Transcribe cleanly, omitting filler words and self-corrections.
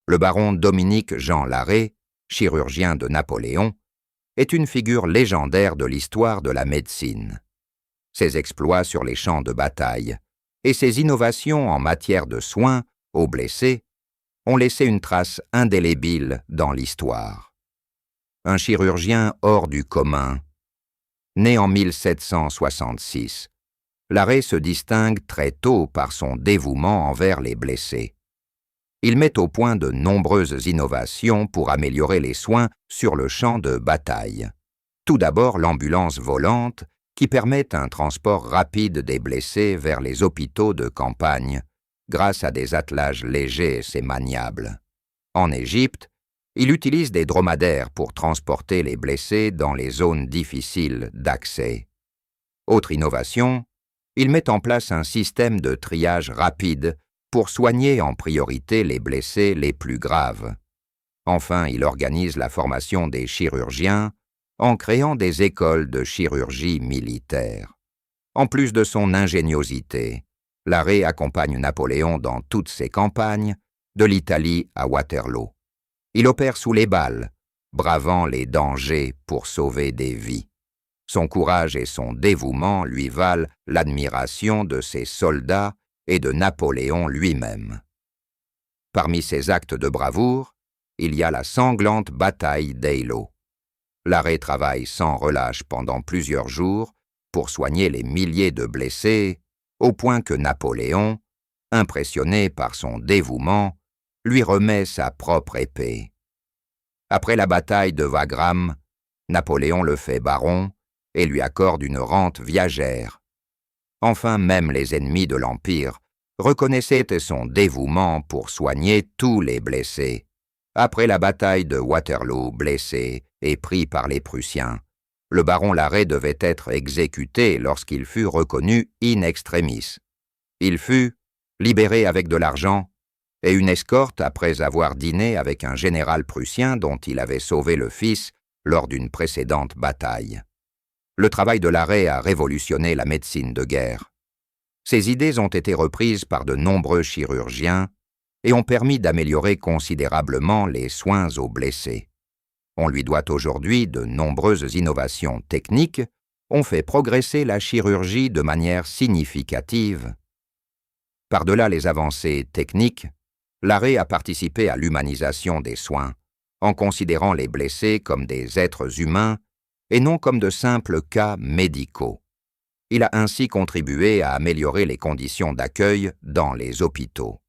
Le baron Dominique-Jean Larrey, chirurgien de Napoléon, est une figure légendaire de l'histoire de la médecine. Ses exploits sur les champs de bataille et ses innovations en matière de soins aux blessés ont laissé une trace indélébile dans l'histoire. Un chirurgien hors du commun. Né en 1766, Larrey se distingue très tôt par son dévouement envers les blessés. Il met au point de nombreuses innovations pour améliorer les soins sur le champ de bataille. Tout d'abord l'ambulance volante, qui permet un transport rapide des blessés vers les hôpitaux de campagne, grâce à des attelages légers et maniables. En Égypte, il utilise des dromadaires pour transporter les blessés dans les zones difficiles d'accès. Autre innovation, il met en place un système de triage rapide pour soigner en priorité les blessés les plus graves. Enfin, il organise la formation des chirurgiens en créant des écoles de chirurgie militaire. En plus de son ingéniosité, Larrey accompagne Napoléon dans toutes ses campagnes, de l'Italie à Waterloo. Il opère sous les balles, bravant les dangers pour sauver des vies. Son courage et son dévouement lui valent l'admiration de ses soldats et de Napoléon lui-même. Parmi ses actes de bravoure, il y a la sanglante bataille d'Eylau. Larrey travaille sans relâche pendant plusieurs jours pour soigner les milliers de blessés, au point que Napoléon, impressionné par son dévouement, lui remet sa propre épée. Après la bataille de Wagram, Napoléon le fait baron et lui accorde une rente viagère. Enfin, même les ennemis de l'Empire reconnaissaient son dévouement pour soigner tous les blessés. Après la bataille de Waterloo, blessé et pris par les Prussiens, le baron Larrey devait être exécuté lorsqu'il fut reconnu in extremis. Il fut libéré avec de l'argent et une escorte après avoir dîné avec un général prussien dont il avait sauvé le fils lors d'une précédente bataille. Le travail de Larrey a révolutionné la médecine de guerre. Ses idées ont été reprises par de nombreux chirurgiens et ont permis d'améliorer considérablement les soins aux blessés. On lui doit aujourd'hui de nombreuses innovations techniques, ont fait progresser la chirurgie de manière significative. Par-delà les avancées techniques, Larrey a participé à l'humanisation des soins, en considérant les blessés comme des êtres humains et non comme de simples cas médicaux. Il a ainsi contribué à améliorer les conditions d'accueil dans les hôpitaux.